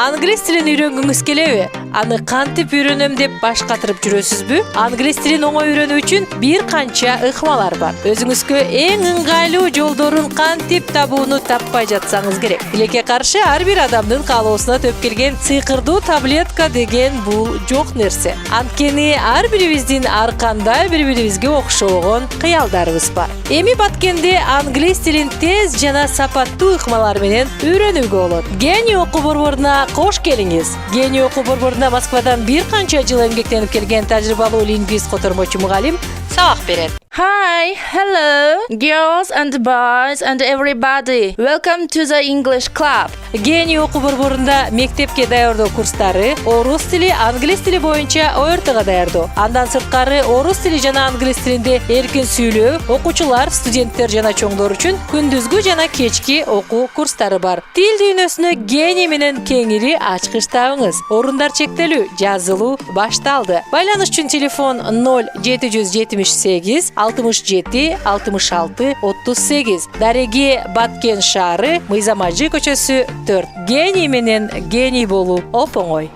Англис тилин үйрөнгүңүз келеби? Аны кантип үйрөнөм деп баш катырып жүрөсүзбү? Англис тилин оңой үйрөнүү үчүн бир канча ыкмалар бар. Өзүңүзгө эң ыңгайлуу жолдорун кантип табууну таппай жатсаңыз керек. Тилекке каршы ар бир адамдын каалоосуна төп келген сыйкырдуу таблетка деген бул жок нерсе. Анткени ар бирибиздин ар кандай бири-бирибизге окшогон кыялдарыбыз бар. Эми баткенде англис тилин тез жана сапаттуу ыкмалар менен үйрөнүүгө болот. Гений окуу борборуна кош келиңиз. Гений окуу борборунда Москвадан бир канча жыл эмгектенип келген тажрыйбалуу лингвист котормочу мугалим сабак берет. Hi, hello, girls and boys and everybody. Welcome to the English Club. Гений окуу борборунда мектепке даярдоо курстары, орус тили, англис тили боюнча ОРТга даярдоо. Андан сырткары орус тили жана англис тилинде эркин сүйлөө, окуучулар, студенттер жана чоңдор үчүн күндүзгү жана кечки окуу курстары бар. Тил дүйнөсүнө гений менен кеңири ачкыч табыңыз. Орундар чектелүү, жазылуу башталды. Байланыш үчүн телефон 0778 67 66 38. Дареге Баткен шаары, Мыйзам Ажы көчөсү 4. Гений менен гений болуу оп оңой.